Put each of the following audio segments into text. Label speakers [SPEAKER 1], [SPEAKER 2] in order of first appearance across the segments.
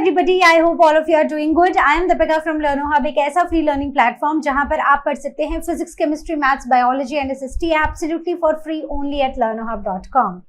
[SPEAKER 1] everybody, I hope all of you are doing good. I am Deepika from LearnoHub, एक ऐसा free learning platform जहां पर आप पढ़ सकते हैं physics, chemistry, maths, biology and SST absolutely for free only at learnohub.com.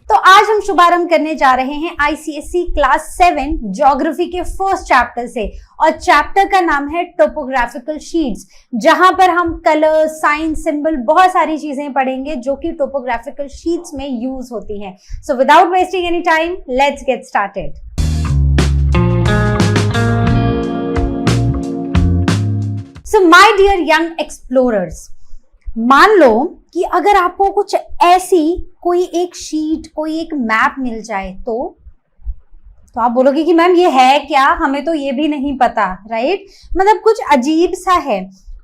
[SPEAKER 1] तो आज हम शुभारंभ करने जा रहे हैं आईसीएसई क्लास 7 ज्योग्राफी के फर्स्ट चैप्टर से, और चैप्टर का नाम है टोपोग्राफिकल शीट्स, जहां पर हम कलर, साइन, सिंबल, बहुत सारी चीजें पढ़ेंगे जो कि टोपोग्राफिकल शीट्स में यूज होती हैं. So without wasting any time, let's get started. So my dear young explorers, मान लो कि अगर आपको कुछ ऐसी कोई एक शीट, कोई एक मैप मिल जाए तो आप बोलोगे कि मैम ये है क्या, हमें तो ये भी नहीं पता, राइट? मतलब कुछ अजीब सा है,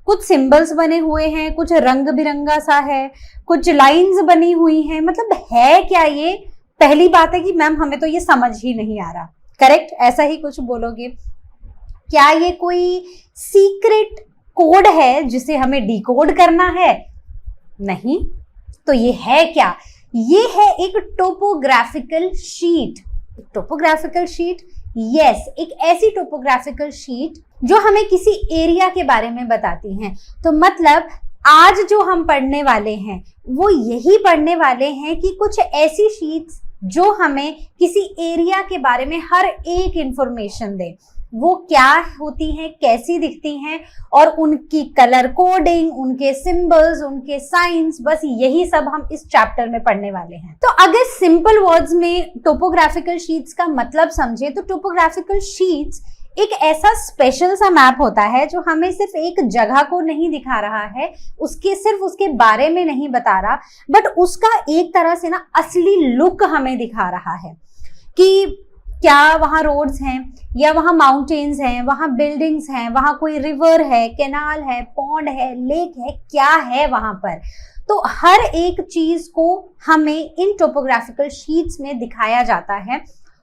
[SPEAKER 1] कुछ सिंबल्स बने हुए हैं, कुछ रंग बिरंगा सा है, कुछ लाइंस बनी हुई हैं, मतलब है क्या ये? पहली बात है कि मैम हमें तो ये समझ ही नहीं आ रहा. करेक्ट, ऐसा ही कुछ बोलोगे. क्या ये कोई सीक्रेट कोड है जिसे हमें डिकोड करना है? नहीं. तो ये है क्या? ये है एक topographical sheet. Topographical sheet, yes, एक ऐसी टोपोग्राफिकल शीट जो हमें किसी एरिया के बारे में बताती हैं. तो मतलब आज जो हम पढ़ने वाले हैं वो यही पढ़ने वाले हैं कि कुछ ऐसी शीट्स जो हमें किसी एरिया के बारे में हर एक इंफॉर्मेशन दे. वो क्या होती हैं, कैसी दिखती हैं, और उनकी कलर कोडिंग, उनके सिंबल्स, उनके साइंस, बस यही सब हम इस चैप्टर में पढ़ने वाले हैं. तो अगर सिंपल वर्ड्स में टोपोग्राफिकल शीट्स का मतलब समझे तो टोपोग्राफिकल शीट्स एक ऐसा स्पेशल सा मैप होता है जो हमें सिर्फ एक जगह को नहीं दिखा रहा है, सिर्फ उसके बारे में नहीं बता रहा, बट उसका एक तरह से ना असली लुक हमें दिखा रहा है कि क्या वहाँ रोड्स हैं, या वहाँ माउंटेन्स हैं, वहाँ बिल्डिंग्स हैं, वहाँ कोई रिवर है, कैनाल है, पॉन्ड है, लेक है, क्या है वहाँ पर. तो हर एक चीज को हमें इन टोपोग्राफिकल शीट्स में दिखाया जाता है,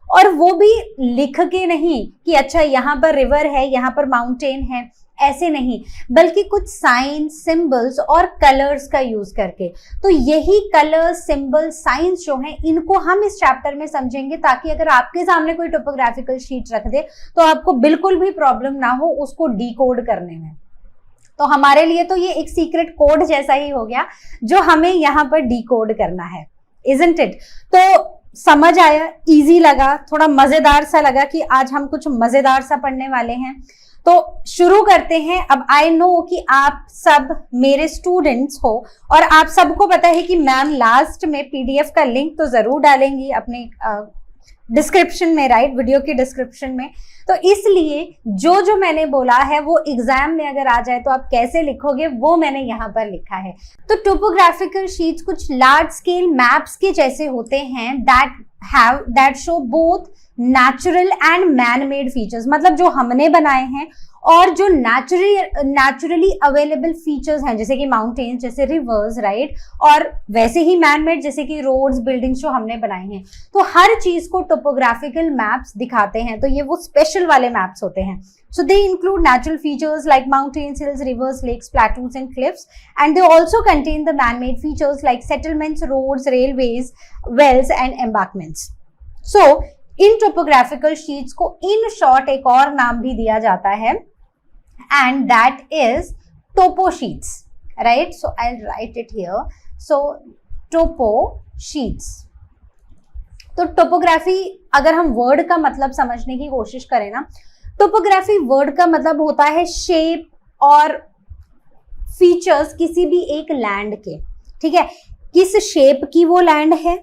[SPEAKER 1] और वो भी लिख के नहीं कि अच्छा यहाँ पर रिवर है, यहाँ पर माउंटेन है, ऐसे नहीं, बल्कि कुछ साइन, सिंबल्स और कलर्स का यूज करके. तो यही कलर्स, सिंबल्स, साइंस जो हैं, इनको हम इस चैप्टर में समझेंगे, ताकि अगर आपके सामने कोई टोपोग्राफिकल शीट रख दे तो आपको बिल्कुल भी प्रॉब्लम ना हो उसको डिकोड करने में. तो हमारे लिए तो ये एक सीक्रेट कोड जैसा ही हो गया जो हमें यहाँ पर डिकोड करना है, इजंट इट? तो समझ आया, इजी लगा, थोड़ा मजेदार सा लगा कि आज हम कुछ मजेदार सा पढ़ने वाले हैं. तो शुरू करते हैं. अब आई नो कि आप सब मेरे स्टूडेंट्स हो और आप सबको पता है कि मैम लास्ट में पीडीएफ का लिंक तो जरूर डालेंगी अपने डिस्क्रिप्शन में, राइट, वीडियो की डिस्क्रिप्शन में. तो इसलिए जो मैंने बोला है वो एग्जाम में अगर आ जाए तो आप कैसे लिखोगे वो मैंने यहाँ पर लिखा है. तो टोपोग्राफिकल शीट्स कुछ लार्ज स्केल मैप्स के जैसे होते हैं that show both natural and man made features, मतलब जो हमने बनाए हैं और जो नेचुरली अवेलेबल फीचर्स हैं, जैसे कि माउंटेन्स, जैसे रिवर्स, राइट, और वैसे ही मैन मेड जैसे कि रोड्स, बिल्डिंग्स जो हमने बनाए हैं. तो हर चीज को टोपोग्राफिकल मैप्स दिखाते हैं. तो ये वो स्पेशल वाले मैप्स होते हैं. So they include natural features like mountains, hills, rivers, lakes, plateaus and cliffs, and they also contain the man-made features like settlements, roads, railways, wells and embankments. So in topographical sheets को in short एक और नाम भी दिया जाता है, and that is topo sheets, right? So I'll write it here. So topo sheets. तो topography अगर हम वर्ड का मतलब समझने की कोशिश करें ना, टोपोग्राफी वर्ड का मतलब होता है शेप और फीचर्स किसी भी एक लैंड के. ठीक है, किस शेप की वो लैंड है,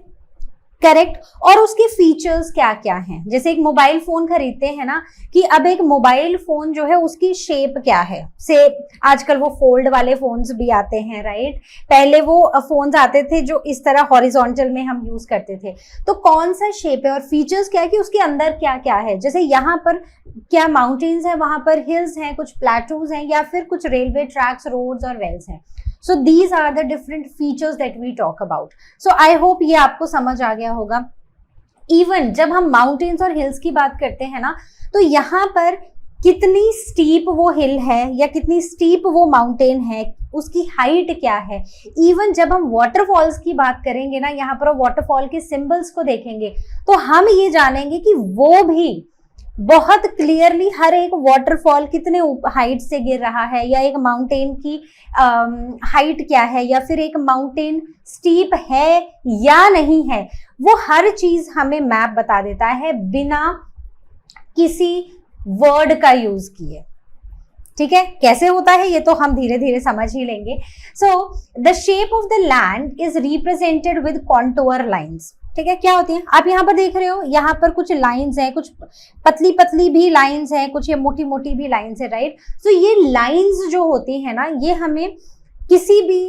[SPEAKER 1] करेक्ट, और उसके फीचर्स क्या क्या हैं. जैसे एक मोबाइल फोन खरीदते हैं ना, कि अब एक मोबाइल फोन जो है उसकी शेप क्या है. से आजकल वो फोल्ड वाले फोन्स भी आते हैं, राइट. पहले वो फोन्स आते थे जो इस तरह हॉरिजॉन्टल में हम यूज करते थे. तो कौन सा शेप है और फीचर्स क्या है कि उसके अंदर क्या क्या है. जैसे यहाँ पर क्या माउंटेन्स है, वहां पर हिल्स हैं, कुछ प्लेटूज हैं, या फिर कुछ रेलवे ट्रैक्स, रोड्स और वेल्स हैं. So these are the different features that we talk about. So I hope ये आपको समझ आ गया होगा. इवन जब हम माउंटेन्स और हिल्स की बात करते हैं ना, तो यहाँ पर कितनी स्टीप वो हिल है या कितनी स्टीप वो माउंटेन है, उसकी हाइट क्या है। इवन जब हम वाटरफॉल्स की बात करेंगे ना, यहाँ पर वाटरफॉल के सिंबल्स को देखेंगे तो हम ये जानेंगे कि वो भी बहुत क्लियरली हर एक वाटरफॉल कितने हाइट से गिर रहा है, या एक माउंटेन की हाइट क्या है, या फिर एक माउंटेन स्टीप है या नहीं है, वो हर चीज हमें मैप बता देता है बिना किसी वर्ड का यूज किए। ठीक है, कैसे होता है ये तो हम धीरे धीरे समझ ही लेंगे। So the shape of the land is represented with contour lines. ठीक है, क्या होती है आप यहाँ पर देख रहे हो, यहाँ पर कुछ लाइंस हैं, कुछ पतली पतली भी लाइंस हैं, कुछ ये मोटी मोटी भी लाइंस है, राइट। सो ये लाइंस जो होती है ना, ये हमें किसी भी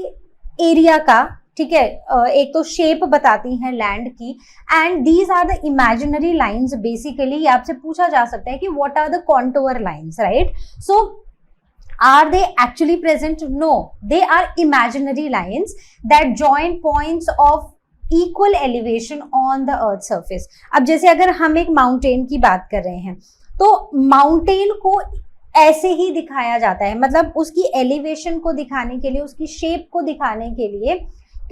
[SPEAKER 1] एरिया का, ठीक है, एक तो शेप बताती हैं लैंड की, and these are the imaginary lines. Basically आपसे पूछा जा सकता है कि what are the contour lines, right. So are they actually present? No, they are imaginary lines that join points of equal elevation on the earth surface. अब जैसे अगर हम एक माउंटेन की बात कर रहे हैं तो माउंटेन को ऐसे ही दिखाया जाता है, मतलब उसकी एलिवेशन को दिखाने के लिए, उसकी शेप को दिखाने के लिए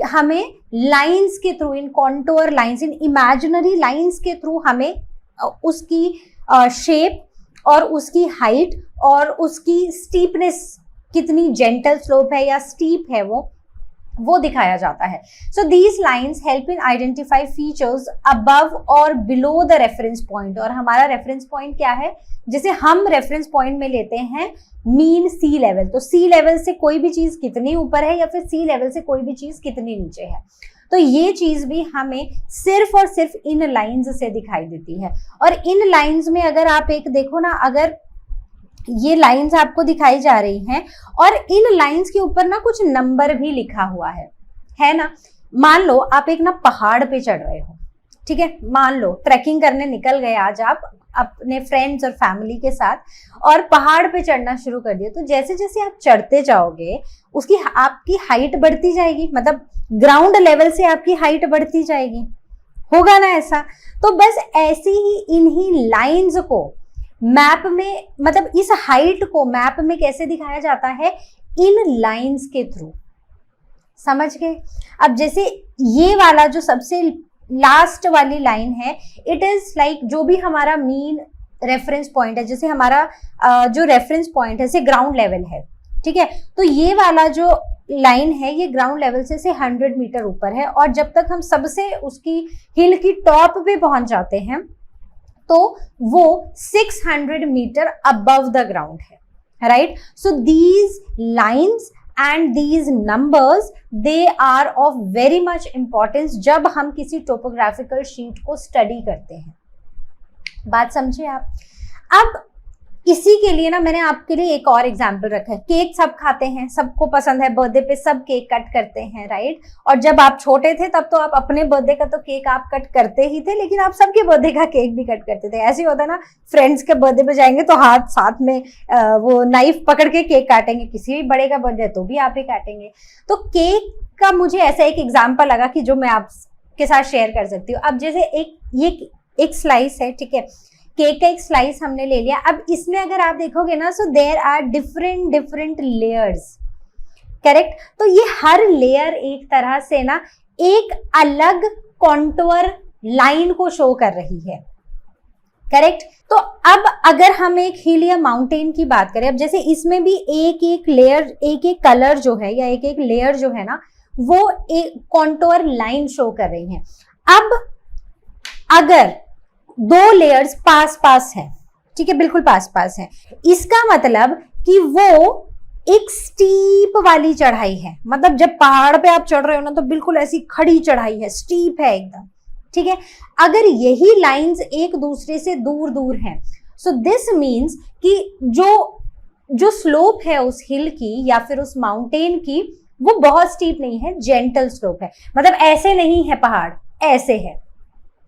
[SPEAKER 1] हमें लाइंस के थ्रू, इन कॉन्टूर लाइंस, इन इमेजिनरी लाइंस के थ्रू हमें उसकी शेप और उसकी हाइट और उसकी स्टीपनेस, कितनी जेंटल स्लोप है या स्टीप है वो दिखाया जाता है। So these lines help in identify features above और बिलो द रेफरेंस पॉइंट। और हमारा रेफरेंस पॉइंट क्या है, जैसे हम रेफरेंस पॉइंट में लेते हैं मीन सी लेवल, तो सी लेवल से कोई भी चीज कितनी ऊपर है या फिर सी लेवल से कोई भी चीज कितनी नीचे है, तो ये चीज भी हमें सिर्फ और सिर्फ इन लाइंस से दिखाई देती है। और इन लाइंस में अगर आप एक देखो ना, अगर ये लाइंस आपको दिखाई जा रही हैं और इन लाइंस के ऊपर ना कुछ नंबर भी लिखा हुआ है ना। मान लो आप एक ना पहाड़ पे चढ़ रहे हो, ठीक है, मान लो ट्रैकिंग करने निकल गए आज आप अपने फ्रेंड्स और फैमिली के साथ, और पहाड़ पे चढ़ना शुरू कर दिया। तो जैसे जैसे आप चढ़ते जाओगे उसकी आपकी हाइट बढ़ती जाएगी, मतलब ग्राउंड लेवल से आपकी हाइट बढ़ती जाएगी, होगा ना ऐसा। तो बस ऐसे ही इन्हीं लाइंस को मैप में, मतलब इस हाइट को मैप में कैसे दिखाया जाता है, इन लाइंस के थ्रू, समझ गए। अब जैसे ये वाला जो सबसे लास्ट वाली लाइन है, इट इज लाइक जो भी हमारा मीन रेफरेंस पॉइंट है, जैसे हमारा जो रेफरेंस पॉइंट है से ग्राउंड लेवल है, ठीक है, तो ये वाला जो लाइन है ये ग्राउंड लेवल से 100 मीटर ऊपर है, और जब तक हम सबसे उसकी हिल की टॉप पे पहुंच जाते हैं तो वो 600 मीटर अबव द ग्राउंड है, right. So these lines and these numbers, they are of very much importance जब हम किसी टोपोग्राफिकल शीट को स्टडी करते हैं। बात समझे आप। अब इसी के लिए ना मैंने आपके लिए एक और एग्जाम्पल रखा है। केक सब खाते हैं, सबको पसंद है, बर्थडे पे सब केक कट करते हैं, राइट। और जब आप छोटे थे तब तो आप अपने बर्थडे का तो केक आप कट करते ही थे, लेकिन आप सबके बर्थडे का केक भी कट करते थे। ऐसे ही होता ना, फ्रेंड्स के बर्थडे पे जाएंगे तो हाथ साथ में वो नाइफ पकड़ के केक काटेंगे, किसी भी बड़े का बर्थडे तो भी आप ही काटेंगे। तो केक का मुझे ऐसा एक एग्जाम्पल लगा कि जो मैं आपके साथ शेयर कर सकती हूँ। अब जैसे एक स्लाइस है, ठीक है, केक का एक स्लाइस हमने ले लिया। अब इसमें अगर आप देखोगे ना, so there are different layers, correct. तो ये हर लेयर एक तरह से ना एक अलग कॉन्टूर लाइन को शो कर रही है, करेक्ट। तो अब अगर हम एक हिल या माउंटेन की बात करें, अब जैसे इसमें भी एक लेयर, एक कलर जो है या एक लेयर जो है ना, वो एक कॉन्टूर लाइन शो कर रही है। अब अगर दो लेयर्स पास पास हैं, ठीक है, बिल्कुल पास पास हैं, इसका मतलब कि वो एक स्टीप वाली चढ़ाई है। मतलब जब पहाड़ पे आप चढ़ रहे हो ना तो बिल्कुल ऐसी खड़ी चढ़ाई है, स्टीप है एकदम, ठीक है। अगर यही लाइंस एक दूसरे से दूर दूर हैं, सो दिस मीन्स कि जो स्लोप है उस हिल की या फिर उस माउंटेन की, वो बहुत स्टीप नहीं है, जेंटल स्लोप है। मतलब ऐसे नहीं है पहाड़, ऐसे है,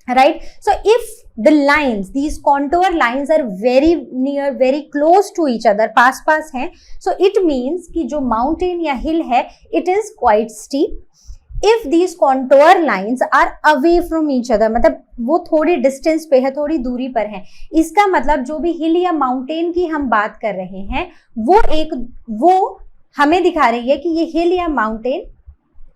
[SPEAKER 1] right? So if the lines, these contour lines are very near, very close to each other, पास पास हैं, so it means कि जो mountain या hill है, it is quite steep. If these contour lines are away from each other, मतलब वो थोड़ी distance पे है, थोड़ी दूरी पर है, इसका मतलब जो भी हिल या माउंटेन की हम बात कर रहे हैं वो हमें दिखा रही है कि ये हिल या माउंटेन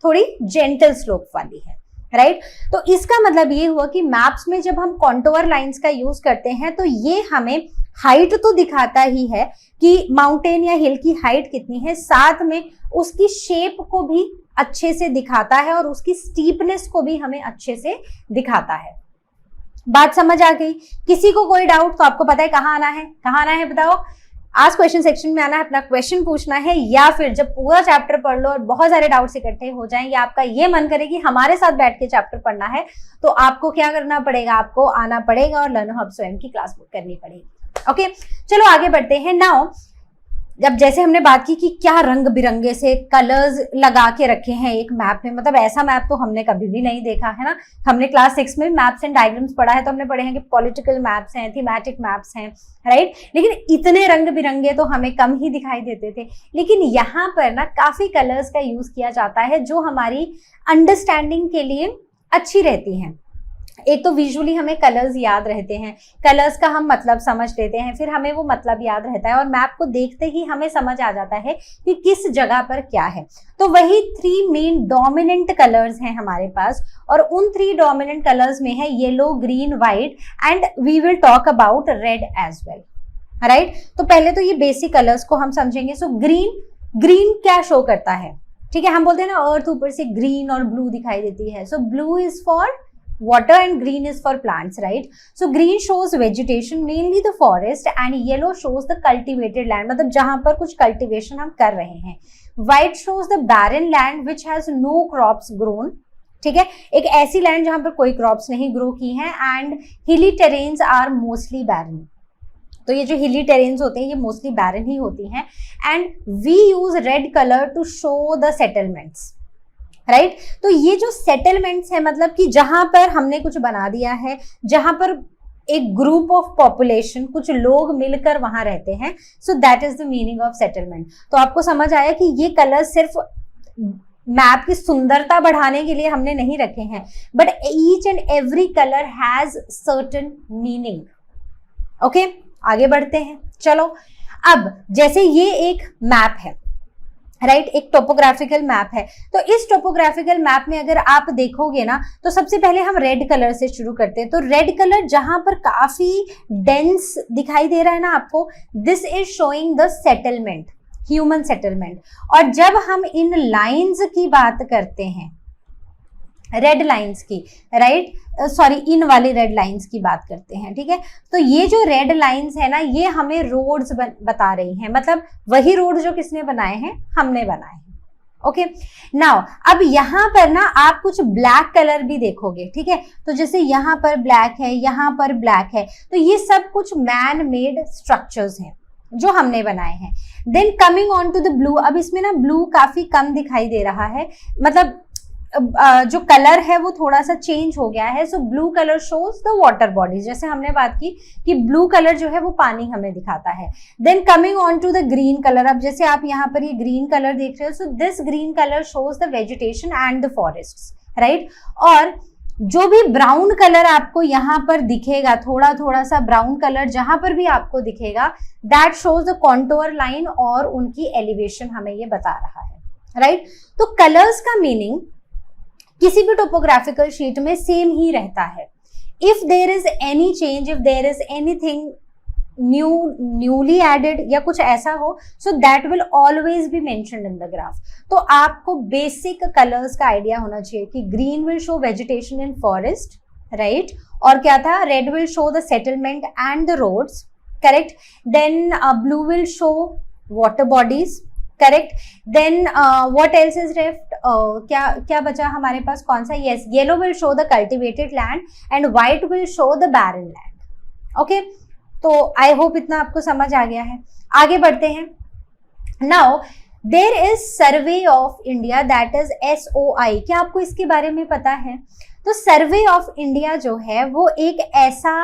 [SPEAKER 1] थोड़ी जेंटल स्लोप वाली है, राइट। तो इसका मतलब ये हुआ कि मैप्स में जब हम कॉन्टोर लाइंस का यूज करते हैं तो ये हमें हाइट तो दिखाता ही है कि माउंटेन या हिल की हाइट कितनी है, साथ में उसकी शेप को भी अच्छे से दिखाता है और उसकी स्टीपनेस को भी हमें अच्छे से दिखाता है। बात समझ आ गई? किसी को कोई डाउट? तो आपको पता है कहाँ आना है बताओ। आज क्वेश्चन सेक्शन में आना है, अपना क्वेश्चन पूछना है, या फिर जब पूरा चैप्टर पढ़ लो और बहुत सारे डाउट्स इकट्ठे हो जाएं या आपका ये मन करे कि हमारे साथ बैठ के चैप्टर पढ़ना है, तो आपको क्या करना पड़ेगा, आपको आना पड़ेगा और लर्नो हब स्वयं की क्लास बुक करनी पड़ेगी। ओके, चलो आगे बढ़ते हैं। नाउ जब जैसे हमने बात की कि क्या रंग बिरंगे से कलर्स लगा के रखे हैं एक मैप में, मतलब ऐसा मैप तो हमने कभी भी नहीं देखा है ना। हमने क्लास 6 में मैप्स एंड डायग्राम्स पढ़ा है, तो हमने पढ़े हैं कि पॉलिटिकल मैप्स हैं, थीमेटिक मैप्स हैं, राइट। लेकिन इतने रंग बिरंगे तो हमें कम ही दिखाई देते थे। लेकिन यहाँ पर ना काफी कलर्स का यूज किया जाता है जो हमारी अंडरस्टैंडिंग के लिए अच्छी रहती हैं। एक तो विजुअली हमें कलर्स याद रहते हैं, कलर्स का हम मतलब समझ लेते हैं, फिर हमें वो मतलब याद रहता है और मैप को देखते ही हमें समझ आ जाता है कि किस जगह पर क्या है। तो वही 3 मेन डोमिनेंट कलर्स हैं हमारे पास, और उन 3 डोमिनेंट कलर्स में है yellow, green, white, and we will talk about red as well, right. तो पहले तो ये बेसिक कलर्स को हम समझेंगे। सो ग्रीन क्या शो करता है, ठीक है, हम बोलते हैं ना अर्थ ऊपर से ग्रीन और ब्लू दिखाई देती है। सो blue is for water and green is for plants, right? So green shows vegetation, mainly the forest, and yellow shows the cultivated land, मतलब जहां पर कुछ cultivation हम कर रहे हैं। White shows the barren land which has no crops grown, ठीक है, एक ऐसी लैंड जहां पर कोई क्रॉप्स नहीं ग्रो की हैं। एंड हिली टेरेन्स आर मोस्टली बैरन, तो ये जो हिली टेरेन्स होते हैं ये मोस्टली बैरन ही होती हैं। And we use red colour to show the settlements, right. तो ये जो सेटलमेंट्स है, मतलब कि जहां पर हमने कुछ बना दिया है, जहां पर एक ग्रुप ऑफ पॉपुलेशन, कुछ लोग मिलकर वहां रहते हैं, so that is the meaning of settlement. तो आपको समझ आया कि ये कलर सिर्फ मैप की सुंदरता बढ़ाने के लिए हमने नहीं रखे हैं, but each and every colour has certain meaning. Okay, आगे बढ़ते हैं। चलो, अब जैसे ये एक मैप है, राइट, एक टोपोग्राफिकल मैप है, तो इस टोपोग्राफिकल मैप में अगर आप देखोगे ना, तो सबसे पहले हम रेड कलर से शुरू करते हैं। तो रेड कलर जहां पर काफी डेंस दिखाई दे रहा है ना आपको, this is showing the settlement, human settlement. और जब हम इन लाइंस की बात करते हैं, रेड लाइंस की, राइट, सॉरी, इन वाली रेड लाइंस की बात करते हैं, ठीक है। तो ये जो रेड लाइंस है ना, ये हमें रोड्स बता रही हैं, मतलब वही रोड जो किसने बनाए हैं, हमने बनाए हैं। ओके, नाउ अब यहाँ पर ना आप कुछ ब्लैक कलर भी देखोगे, ठीक है। तो जैसे यहाँ पर ब्लैक है, यहाँ पर ब्लैक है, तो ये सब कुछ मैन मेड स्ट्रक्चर्स हैं जो हमने बनाए हैं। Then coming on to the blue, अब इसमें ना ब्लू काफी कम दिखाई दे रहा है, मतलब जो कलर है वो थोड़ा सा चेंज हो गया है। सो blue colour shows the water bodies, जैसे हमने बात की कि ब्लू कलर जो है वो पानी हमें दिखाता है। Then coming on to the green colour, अब जैसे आप यहाँ पर ये ग्रीन कलर देख रहे हो, so this green colour shows the vegetation and the forests, right. और जो भी ब्राउन कलर आपको यहाँ पर दिखेगा, थोड़ा थोड़ा सा ब्राउन कलर जहां पर भी आपको दिखेगा, that shows the contour line और उनकी एलिवेशन हमें ये बता रहा है, राइट। तो कलर्स का मीनिंग किसी भी टोपोग्राफिकल शीट में सेम ही रहता है। If there is any change, if there is anything newly added या कुछ ऐसा हो, so that will always be mentioned in the graph. तो आपको बेसिक कलर्स का आइडिया होना चाहिए कि green will show vegetation in forest, right, और क्या था, red will show the settlement and the roads, correct. Then blue will show water bodies, correct. Then what else is left, क्या बचा हमारे पास, कौन सा, yes, yellow will show the cultivated land and white will show the barren land. Okay, तो I hope इतना आपको समझ आ गया है। आगे बढ़ते हैं। Now there is Survey of India, that is SOI। क्या आपको इसके बारे में पता है? तो सर्वे ऑफ इंडिया जो है वो एक ऐसा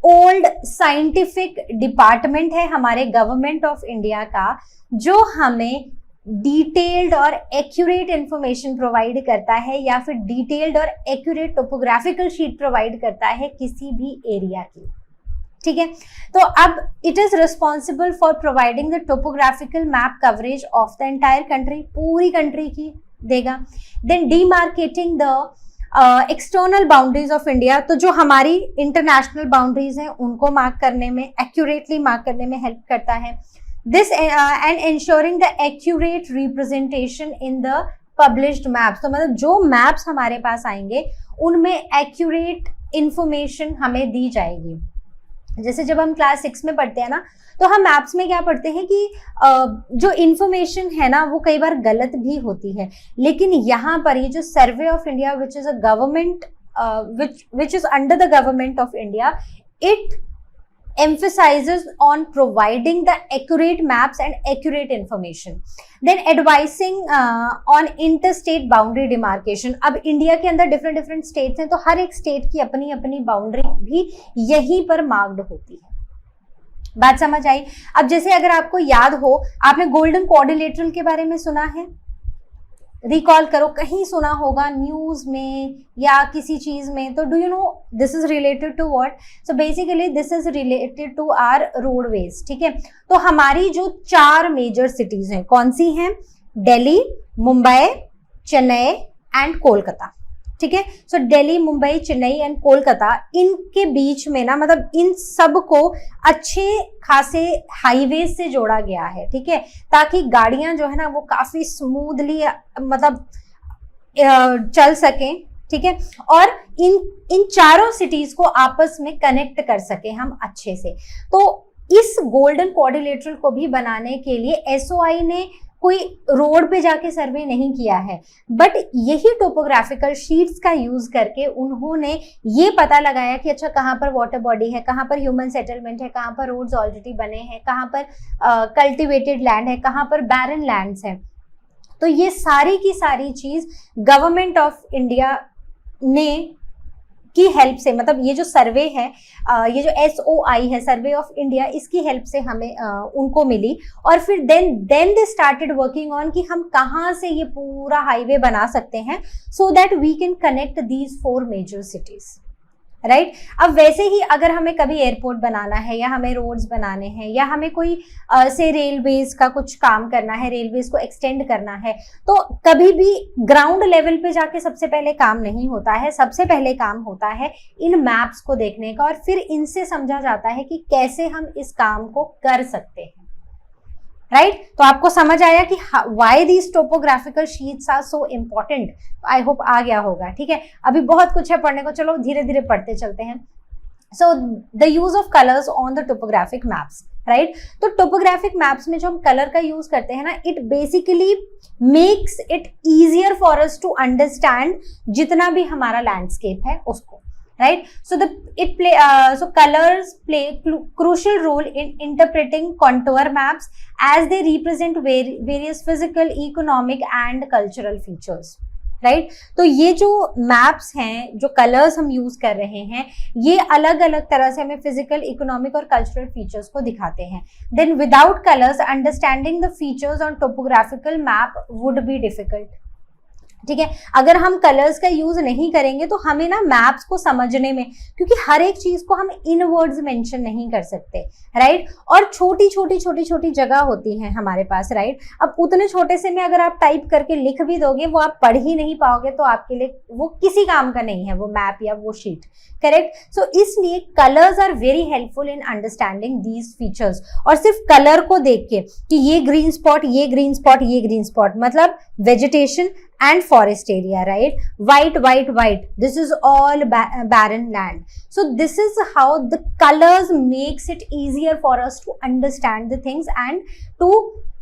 [SPEAKER 1] ओल्ड साइंटिफिक डिपार्टमेंट है हमारे गवर्नमेंट ऑफ इंडिया का, जो हमें डिटेल्ड और एक्यूरेट इंफॉर्मेशन प्रोवाइड करता है या फिर डिटेल्ड और एक्यूरेट टोपोग्राफिकल शीट प्रोवाइड करता है किसी भी एरिया की, ठीक है। तो अब it is responsible for providing the topographical map coverage of the entire country, पूरी कंट्री की देगा। Then demarcating the external boundaries of India, तो जो हमारी इंटरनेशनल बाउंड्रीज हैं उनको मार्क करने में, एक्यूरेटली मार्क करने में हेल्प करता है। This and ensuring the accurate representation in the published maps, तो मतलब जो मैप्स हमारे पास आएंगे उनमें एक्यूरेट इंफॉर्मेशन हमें दी जाएगी। जैसे जब हम क्लास 6 में पढ़ते हैं ना, तो हम मैप्स में क्या पढ़ते हैं कि जो इंफॉर्मेशन है ना वो कई बार गलत भी होती है, लेकिन यहाँ पर ये जो सर्वे of India which is a government which is under the government of India, it emphasizes on providing the accurate maps and accurate information. Then advising on interstate boundary demarcation. अब इंडिया के अंदर डिफरेंट स्टेट्स हैं, तो हर एक state की अपनी अपनी boundary भी यहीं पर मार्क्ड होती है। बात समझ आई? अब जैसे अगर आपको याद हो, आपने गोल्डन क्वाड्रिलेटरल के बारे में सुना है, रिकॉल करो, कहीं सुना होगा न्यूज में या किसी चीज में। तो do you know this is related to what? So basically this is related to our roadways, ठीक है। तो हमारी जो 4 मेजर सिटीज हैं, कौन सी हैं? दिल्ली, मुंबई, चेन्नई एंड कोलकाता, ठीक है। सो दिल्ली, मुंबई, चेन्नई एंड कोलकाता, इनके बीच में ना मतलब इन सब को अच्छे खासे हाईवे से जोड़ा गया है, ठीक है, ताकि गाड़ियां जो है ना वो काफी स्मूथली मतलब चल सकें, ठीक है, और इन चारों सिटीज को आपस में कनेक्ट कर सके हम अच्छे से। तो इस गोल्डन क्वाड्रिलेटरल को भी बनाने के लिए एसओआई ने कोई रोड पे जाके सर्वे नहीं किया है, बट यही टोपोग्राफिकल शीट्स का यूज करके उन्होंने ये पता लगाया कि अच्छा कहाँ पर वाटर बॉडी है, कहाँ पर ह्यूमन सेटलमेंट है, कहाँ पर रोड्स ऑलरेडी बने हैं, कहाँ पर कल्टिवेटेड लैंड है, कहाँ पर बैरन लैंड्स हैं। तो ये सारी की सारी चीज गवर्नमेंट ऑफ इंडिया ने की हेल्प से, मतलब ये जो सर्वे है, ये जो एसओआई है, सर्वे ऑफ इंडिया, इसकी हेल्प से हमें उनको मिली। और फिर then they started working on कि हम कहाँ से ये पूरा हाईवे बना सकते हैं, so that we can connect these 4 major cities, right. अब वैसे ही अगर हमें कभी एयरपोर्ट बनाना है या हमें रोड्स बनाने हैं या हमें कोई से रेलवेज का कुछ काम करना है, रेलवेज को एक्सटेंड करना है, तो कभी भी ग्राउंड लेवल पे जाके सबसे पहले काम नहीं होता है। सबसे पहले काम होता है इन मैप्स को देखने का, और फिर इनसे समझा जाता है कि कैसे हम इस काम को कर सकते हैं, राइट। तो आपको समझ आया कि why these topographical sheets are so important. I hope आ गया होगा, ठीक है। अभी बहुत कुछ है पढ़ने को, चलो धीरे धीरे पढ़ते चलते हैं। So the use of colours on the topographic maps, right. तो टोपोग्राफिक मैप्स में जो हम कलर का यूज करते हैं ना, it basically makes it easier for us to understand जितना भी हमारा लैंडस्केप है उसको, right? So colors play crucial role in interpreting contour maps as they represent various physical, economic and cultural features, right? तो ये जो मैप्स हैं, जो कलर्स हम यूज कर रहे हैं, ये अलग अलग तरह से हमें फिजिकल, इकोनॉमिक और कल्चरल फीचर्स को दिखाते हैं। Then without colours understanding the features on topographical map would be difficult, ठीक है। अगर हम कलर्स का यूज नहीं करेंगे तो हमें ना मैप्स को समझने में, क्योंकि हर एक चीज को हम इन वर्ड्स मेंशन नहीं कर सकते, राइट। और छोटी छोटी जगह होती है हमारे पास, राइट। अब उतने छोटे से में अगर आप टाइप करके लिख भी दोगे, वो आप पढ़ ही नहीं पाओगे, तो आपके लिए वो किसी काम का नहीं है, वो मैप या वो शीट, करेक्ट। सो इसलिए colours are very helpful in understanding these features. और सिर्फ कलर को देख के कि ये ग्रीन स्पॉट, ये ग्रीन स्पॉट, ये ग्रीन स्पॉट, मतलब vegetation and forest area, right? White, this is all barren land. So this is how the colors makes it easier for us to understand the things and to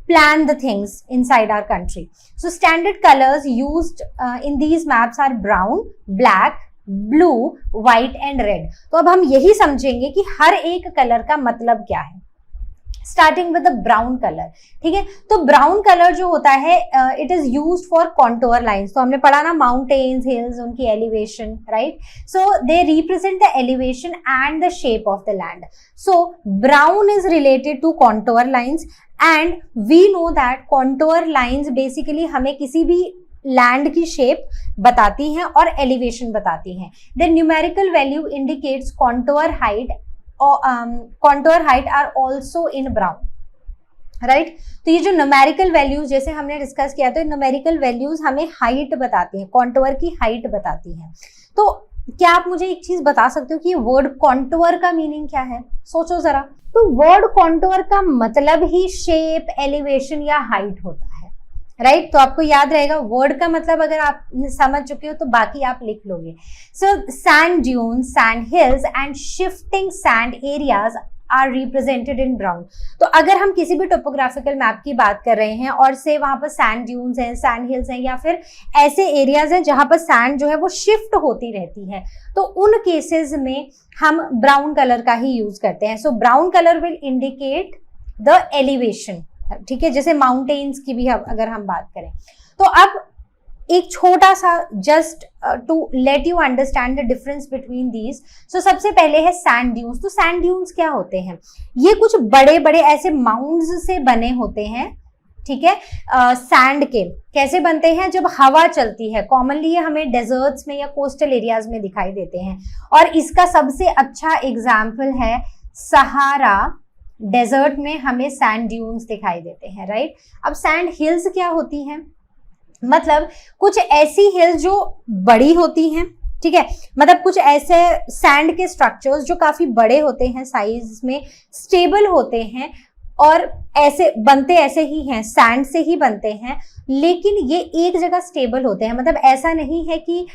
[SPEAKER 1] plan the things inside our country. So standard colors used in these maps are brown, black, blue, white and red. तो अब हम यही समझेंगे कि हर एक colour का मतलब क्या है। Starting with the brown colour, ठीक है। तो ब्राउन कलर जो होता है it is used for contour lines. तो हमने पढ़ा ना माउंटेन्स, हिल्स, उनकी elevation, right. So they represent the elevation and the shape of the land. So brown is related to contour lines and we know that contour lines basically हमें किसी भी land की shape बताती हैं और elevation बताती हैं। The numerical value indicates contour height are also in brown, right. तो ये जो न्यूमेरिकल वैल्यूज जैसे हमने डिस्कस किया, तो न्यूमेरिकल वैल्यूज हमें हाइट बताती हैं, कॉन्टोर की हाइट बताती हैं। तो क्या आप मुझे एक चीज बता सकते हो कि ये वर्ड कॉन्टोर का मीनिंग क्या है? सोचो जरा। तो वर्ड कॉन्टोर का मतलब ही शेप, एलिवेशन या हाइट होता है, राइट। तो आपको याद रहेगा वर्ड का मतलब, अगर आप समझ चुके हो तो बाकी आप लिख लोगे। So sand dunes, sand hills and shifting sand areas are represented in brown. तो अगर हम किसी भी टोपोग्राफिकल मैप की बात कर रहे हैं और से वहां पर सैंड ड्यून्स हैं, सैंड हिल्स हैं, या फिर ऐसे एरियाज हैं जहां पर सैंड जो है वो शिफ्ट होती रहती है, तो उन केसेस में हम ब्राउन कलर का ही यूज करते हैं। सो brown colour will indicate the elevation, ठीक है। जैसे माउंटेन्स की भी अगर हम बात करें, तो अब एक छोटा सा just to let you understand the difference between these. So सबसे पहले है सैंड ड्यून्स। तो सैंड ड्यून्स क्या होते हैं? ये कुछ बड़े बड़े ऐसे माउंड्स से बने होते हैं, ठीक है। सैंड के कैसे बनते हैं? जब हवा चलती है, कॉमनली ये हमें डेजर्ट्स में या कोस्टल एरियाज में दिखाई देते हैं, और इसका सबसे अच्छा एग्जाम्पल है सहारा डेजर्ट में हमें सैंड ड्यून्स दिखाई देते हैं, राइट। अब सैंड हिल्स क्या होती हैं? मतलब कुछ ऐसी हिल्स जो बड़ी होती हैं, ठीक है। मतलब कुछ ऐसे सैंड के स्ट्रक्चर्स जो काफी बड़े होते हैं साइज में, स्टेबल होते हैं, और ऐसे बनते ऐसे ही हैं, सैंड से ही बनते हैं, लेकिन ये एक जगह स्टेबल होते हैं। मतलब ऐसा नहीं है कि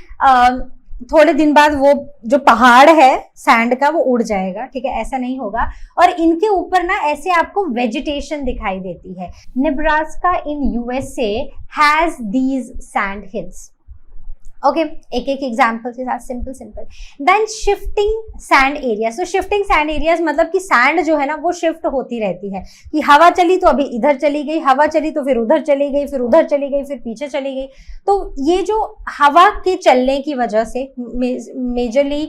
[SPEAKER 1] थोड़े दिन बाद वो जो पहाड़ है सैंड का वो उड़ जाएगा, ठीक है, ऐसा नहीं होगा। और इनके ऊपर ना ऐसे आपको वेजिटेशन दिखाई देती है। Nebraska in USA has these sand hills. Okay, एक एक एग्जाम्पल के साथ simple. Then shifting sand area. So shifting sand areas मतलब कि सैंड जो है ना वो शिफ्ट होती रहती है, कि हवा चली तो अभी इधर चली गई, हवा चली तो फिर उधर चली गई, फिर उधर चली गई, फिर पीछे चली गई। तो ये जो हवा के चलने की वजह से, मेजरली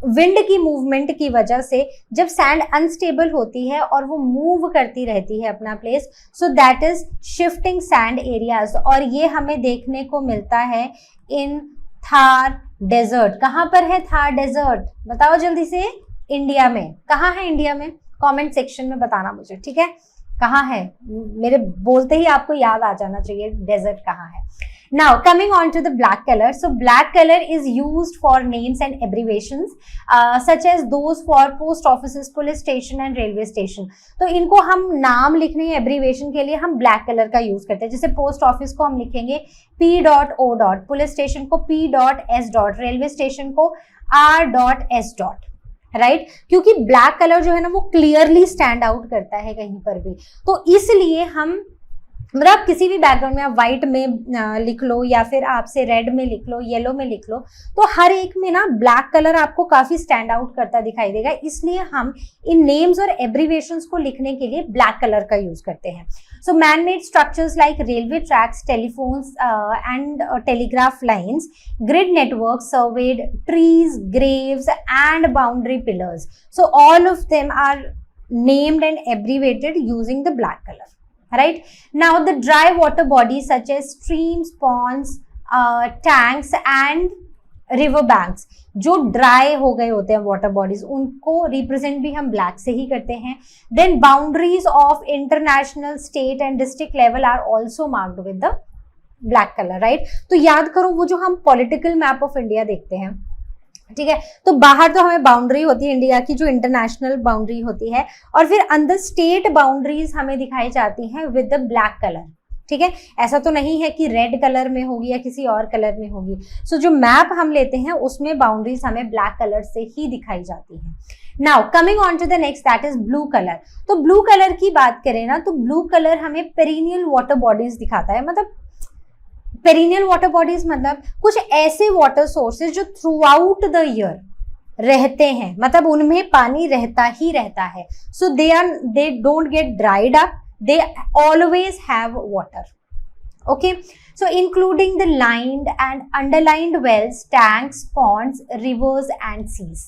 [SPEAKER 1] विंड की मूवमेंट की वजह से, जब सैंड अनस्टेबल होती है और वो मूव करती रहती है अपना place, so that is shifting sand areas. और ये हमें देखने को मिलता है इन थार डेजर्ट। कहां पर है थार डेजर्ट? बताओ जल्दी से। इंडिया में। कहां है इंडिया में? कमेंट सेक्शन में बताना मुझे, ठीक है, कहां है? मेरे बोलते ही आपको याद आ जाना चाहिए डेजर्ट कहां है। Now coming on to the black color. So black color is used for names and abbreviations such as those for post offices, police station and railway station. तो इनको हम नाम लिखने या एब्रीवेशन के लिए हम ब्लैक कलर का यूज करते हैं। जैसे पोस्ट ऑफिस को हम लिखेंगे P.O. पुलिस स्टेशन को P.S. रेलवे स्टेशन को R.S. राइट, क्योंकि ब्लैक कलर जो है ना वो क्लियरली स्टैंड आउट करता है कहीं पर भी। तो इसलिए हम, मतलब किसी भी बैकग्राउंड में आप व्हाइट में लिख लो या फिर आपसे रेड में लिख लो, येलो में लिख लो, तो हर एक में ना ब्लैक कलर आपको काफी स्टैंड आउट करता दिखाई देगा। इसलिए हम इन नेम्स और एब्रीवेशंस को लिखने के लिए ब्लैक कलर का यूज करते हैं। So man made structures like railway tracks, telephones and telegraph lines, grid network, surveyed trees, graves and boundary pillars. So all of them are named and abbreviated using the black colour. Right now, the dry water bodies such as streams, ponds, tanks and river banks, जो dry हो गए होते हैं water bodies, उनको represent भी हम black से ही करते हैं। Then boundaries of international, state and district level are also marked with the black colour, right. तो याद करो वो जो हम पॉलिटिकल मैप ऑफ इंडिया देखते हैं, ठीक है, तो बाहर तो हमें बाउंड्री होती है इंडिया की जो इंटरनेशनल बाउंड्री होती है, और फिर अंदर स्टेट बाउंड्रीज हमें दिखाई जाती हैं विद द ब्लैक कलर, ठीक है। ऐसा तो नहीं है कि रेड कलर में होगी या किसी और कलर में होगी। सो जो मैप हम लेते हैं उसमें बाउंड्रीज हमें ब्लैक कलर से ही दिखाई जाती है। Now coming on to the next, that is blue colour. तो ब्लू कलर की बात करें ना, तो ब्लू कलर हमें पेरिनियल वाटर बॉडीज दिखाता है। मतलब पेरिनियल वाटर बॉडीज मतलब कुछ ऐसे वाटर सोर्सेज जो थ्रू आउट द ईयर रहते हैं, मतलब उनमें पानी रहता ही रहता है. So they don't get dried up, they always have water. Okay, so including the lined and underlined wells, tanks, ponds, rivers and seas.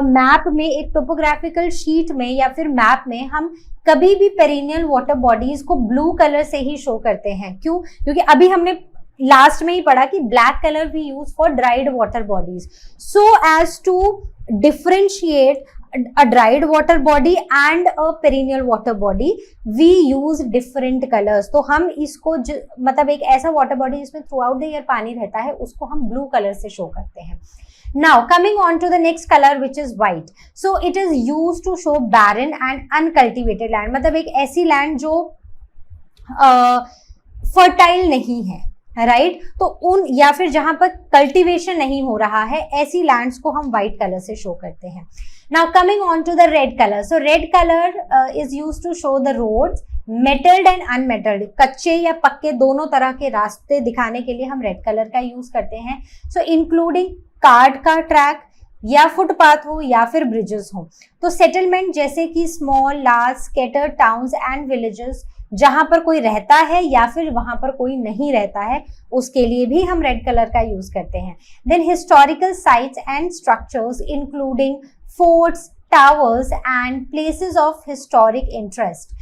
[SPEAKER 1] Map में, एक टोपोग्राफिकल शीट में या फिर मैप में हम कभी भी पेरिनियल वाटर बॉडीज को ब्लू कलर से ही शो करते हैं. क्यों? क्योंकि अभी हमने लास्ट में ही पढ़ा कि black colour we use for dried water bodies, so as to differentiate a dried water body and a perennial water body we use different colors. तो हम इसको मतलब एक ऐसा वाटर बॉडी जिसमें थ्रू आउट द ईयर पानी रहता है उसको हम ब्लू कलर से शो करते हैं. Now coming on to the next color which is white. So it is used to show barren and uncultivated land. मतलब एक ऐसी लैंड जो फर्टाइल नहीं है, राइट तो उन या फिर जहां पर कल्टीवेशन नहीं हो रहा है ऐसी लैंड्स को हम व्हाइट कलर से शो करते हैं. Now coming on to the red colour. So red colour is used to show the roads, metalled and unmetalled, कच्चे या पक्के दोनों तरह के रास्ते दिखाने के लिए हम रेड कलर का यूज करते हैं. सो इंक्लूडिंग कार्ट का ट्रैक या फुटपाथ हो या फिर ब्रिजेस हो. तो सेटलमेंट जैसे कि small, large, scattered towns and villages, जहां पर कोई रहता है या फिर वहां पर कोई नहीं रहता है, उसके लिए भी हम रेड कलर का यूज करते हैं. Then historical sites and structures including forts, towers and places of historic interest,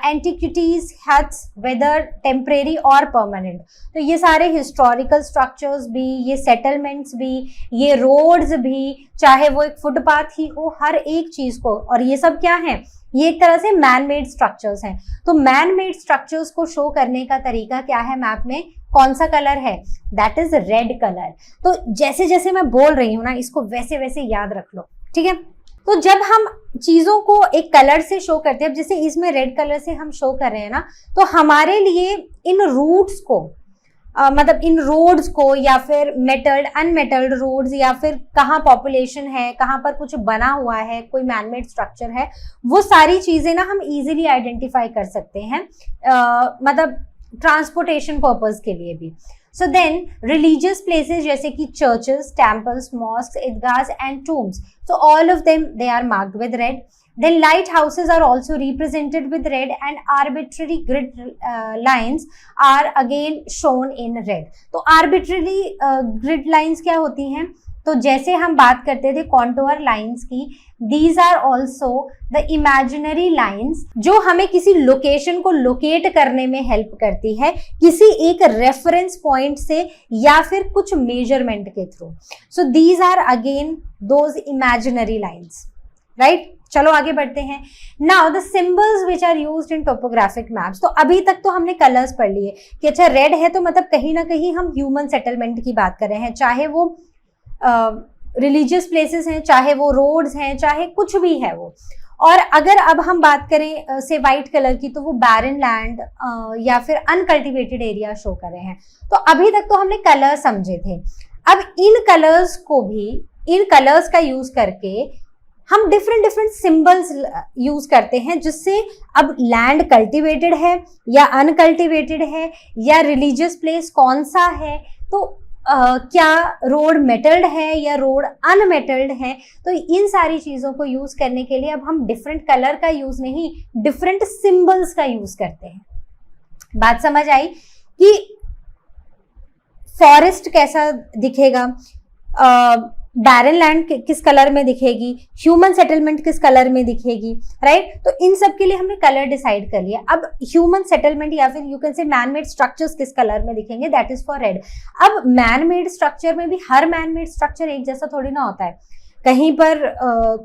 [SPEAKER 1] antiquities, huts, whether temporary or permanent. तो ये सारे historical structures भी, ये settlements भी, ये roads भी, चाहे वो एक फुटपाथ ही हो, हर एक चीज को, और ये सब क्या है, ये एक तरह से मैन मेड स्ट्रक्चर्स हैं. तो मैन मेड स्ट्रक्चर्स को शो करने का तरीका क्या है मैप में, कौन सा कलर है, दैट इज रेड कलर. तो जैसे जैसे मैं बोल रही हूँ ना, इसको वैसे वैसे याद रख लो, ठीक है. तो जब हम चीजों को एक कलर से शो करते हैं, अब जैसे इसमें रेड कलर से हम शो कर रहे हैं ना, तो हमारे लिए इन रूट्स को मतलब इन रोड्स को या फिर मेटल्ड अनमेटल्ड रोड्स या फिर कहाँ पॉपुलेशन है, कहाँ पर कुछ बना हुआ है, कोई मैनमेड स्ट्रक्चर है, वो सारी चीजें ना हम इजीली आइडेंटिफाई कर सकते हैं, मतलब ट्रांसपोर्टेशन पर्पस के लिए भी. So then religious places जैसे कि churches, temples, mosques, idgahs and tombs. So all of them they are marked with red. Then lighthouses are also represented with red and arbitrary grid lines are again shown in red. तो arbitrary grid lines क्या होती हैं? तो जैसे हम बात करते थे कॉन्टोर लाइंस की, these are also the imaginary lines जो हमें किसी लोकेशन को लोकेट करने में हेल्प करती है, किसी एक रेफरेंस पॉइंट से या फिर कुछ मेजरमेंट के थ्रू. So these are again those imaginary lines, right. चलो आगे बढ़ते हैं. Now the symbols which are used in topographic maps. तो अभी तक तो हमने कलर्स पढ़ लिए कि अच्छा रेड है तो मतलब कहीं ना कहीं हम ह्यूमन सेटलमेंट की बात कर रहे हैं, चाहे वो रिलीजियस प्लेसेस हैं, चाहे वो रोड्स हैं, चाहे कुछ भी है वो. और अगर अब हम बात करें से वाइट कलर की, तो वो बैरन लैंड या फिर अनकल्टिवेटेड एरिया शो कर रहे हैं. तो अभी तक तो हमने कलर समझे थे. अब इन कलर्स को भी, इन कलर्स का यूज करके हम डिफरेंट डिफरेंट सिंबल्स यूज करते हैं, जिससे अब लैंड कल्टिवेटेड है या अनकल्टिवेटेड है या रिलीजियस प्लेस कौन सा है, तो क्या रोड मेटल्ड है या रोड अनमेटल्ड है. तो इन सारी चीजों को यूज करने के लिए अब हम डिफरेंट कलर का यूज नहीं, डिफरेंट सिंबल्स का यूज करते हैं. बात समझ आई कि फॉरेस्ट कैसा दिखेगा, बैरन लैंड किस कलर में दिखेगी, ह्यूमन सेटलमेंट किस कलर में दिखेगी, राइट. तो इन सब के लिए हमने कलर डिसाइड कर लिया. अब ह्यूमन सेटलमेंट या फिर you can say man made structures किस कलर में दिखेंगे, दैट इज फॉर रेड. अब मैन मेड स्ट्रक्चर में भी हर मैन मेड स्ट्रक्चर एक जैसा थोड़ी ना होता है. कहीं पर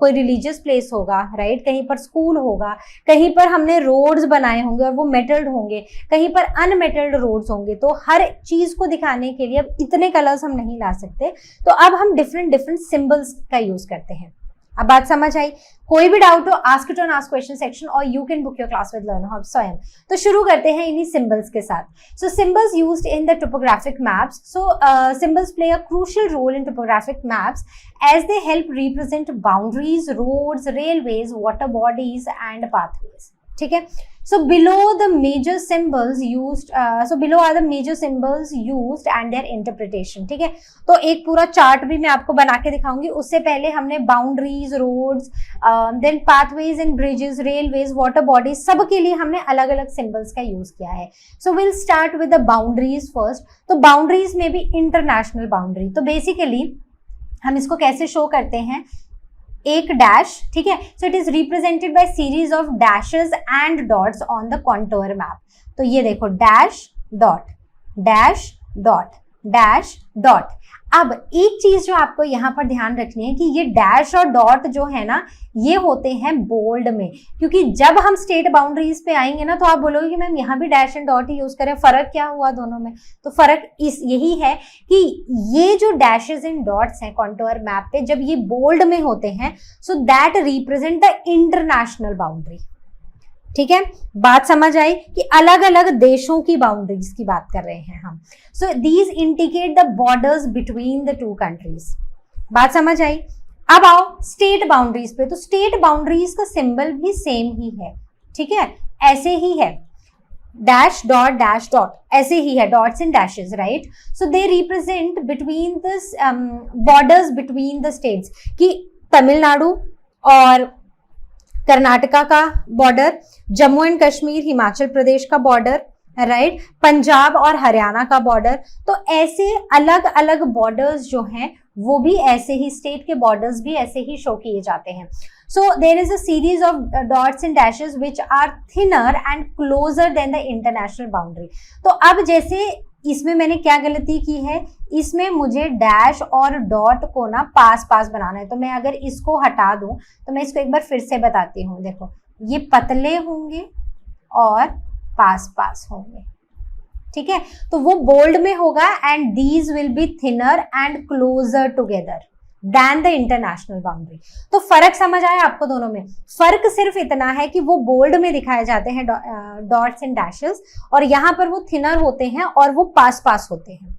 [SPEAKER 1] कोई रिलीजियस प्लेस होगा, राइट, कहीं पर स्कूल होगा, कहीं पर हमने रोड्स बनाए होंगे और वो मेटल्ड होंगे, कहीं पर अनमेटल्ड रोड्स होंगे. तो हर चीज को दिखाने के लिए अब इतने कलर्स हम नहीं ला सकते, तो अब हम डिफरेंट डिफरेंट सिंबल्स का यूज करते हैं. अब बात समझ आई. कोई भी डाउट हो ask it on ask question section और you can book your class with Learn Hub Swayam. तो शुरू करते हैं इन्हीं सिंबल्स के साथ. So symbols used in the topographic maps. So symbols play a crucial role in topographic maps as they help represent boundaries, roads, railways, water bodies and pathways. ठीक है। So below the major symbols used, so below are the major symbols used and their interpretation, ठीक है। तो एक पूरा chart भी मैं आपको बना के दिखाऊंगी। उससे पहले हमने boundaries, roads, then pathways and bridges, railways, water bodies, सब के लिए हमने अलग अलग सिंबल्स का यूज किया है। So will start with the boundaries first. तो बाउंड्रीज में भी इंटरनेशनल बाउंड्री, तो बेसिकली हम इसको कैसे शो करते हैं, एक डैश, ठीक है। So it is represented by series of dashes and dots on the contour map. तो ये देखो, dash dot dash dot dash dot. अब एक चीज जो आपको यहाँ पर ध्यान रखनी है कि ये डैश और डॉट जो है ना, ये होते हैं बोल्ड में, क्योंकि जब हम स्टेट बाउंड्रीज पे आएंगे ना तो आप बोलोगे कि मैम यहाँ भी dash and dot he use करें, फर्क क्या हुआ दोनों में? तो फर्क यही है कि ये जो डैशेस एंड डॉट्स हैं कॉन्टूर मैप पे, जब ये बोल्ड में होते हैं, so that represent the international boundary, ठीक है। बात समझ आई कि अलग अलग देशों की बाउंड्रीज की बात कर रहे हैं हम। So these indicate the borders between the two countries. बात समझ आई। अब आओ स्टेट बाउंड्रीज पे। तो स्टेट बाउंड्रीज का सिंबल भी सेम ही है, ठीक है, ऐसे ही है, डैश डॉट डैश डॉट, ऐसे ही है, dots and dashes, right. So they represent between the borders between the states, कि तमिलनाडु और कर्नाटका का बॉर्डर, जम्मू एंड कश्मीर, हिमाचल प्रदेश का बॉर्डर, राइट, पंजाब और हरियाणा का बॉर्डर। तो ऐसे अलग अलग बॉर्डर्स जो हैं वो भी ऐसे ही, स्टेट के बॉर्डर्स भी ऐसे ही शो किए जाते हैं। So there is a series of dots and dashes which are thinner and closer than the international boundary. तो अब जैसे इसमें मैंने क्या गलती की है, इसमें मुझे डैश और डॉट को ना पास पास बनाना है। तो मैं अगर इसको हटा दूं तो मैं इसको एक बार फिर से बताती हूँ। देखो, ये पतले होंगे और पास पास होंगे, ठीक है। तो वो बोल्ड में होगा and these will be thinner and closer together than the international boundary. तो फर्क समझ आया आपको दोनों में? फर्क सिर्फ इतना है कि वो बोल्ड में दिखाए जाते हैं डॉट्स एंड डैशेस, और यहाँ पर वो थिनर होते हैं और वो पास पास होते हैं,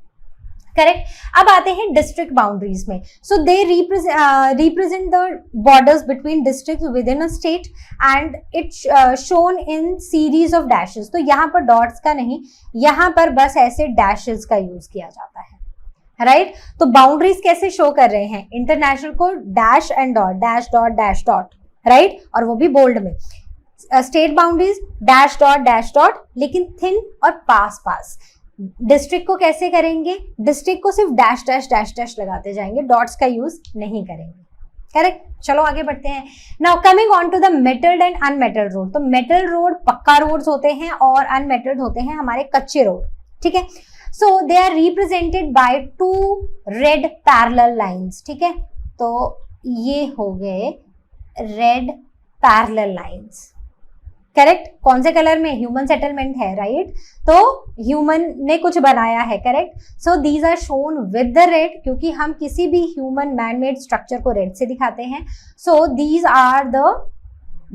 [SPEAKER 1] करेक्ट। अब आते हैं डिस्ट्रिक्ट बाउंड्रीज में। So they represent the borders between district within a state and it's shown in series of dashes. तो यहाँ पर डॉट्स का नहीं, यहाँ पर बस ऐसे डैशेस का यूज किया जाता है, राइट। तो बाउंड्रीज कैसे शो कर रहे हैं, इंटरनेशनल को dash and dot, dash dot dash dot, right, और वो भी बोल्ड में। स्टेट बाउंड्रीज डैश डॉट, लेकिन थिन और पास पास। डिस्ट्रिक्ट को कैसे करेंगे, डिस्ट्रिक्ट को सिर्फ डैश डैश डैश डैश लगाते जाएंगे, डॉट्स का यूज नहीं करेंगे, करेक्ट। चलो आगे बढ़ते हैं। Now coming on to the metalled and unmetalled road. तो मेटल रोड पक्का रोड्स होते हैं और अनमेटल्ड होते हैं हमारे कच्चे रोड, ठीक है। So they are represented by two red parallel lines, ठीक है। तो ये हो गए रेड पैरेलल लाइंस, करेक्ट। कौन से कलर में, ह्यूमन सेटलमेंट है, राइट। तो ह्यूमन ने कुछ बनाया है, correct. So these are shown with the red, क्योंकि हम किसी भी ह्यूमन मैन मेड स्ट्रक्चर को रेड से दिखाते हैं। So these are the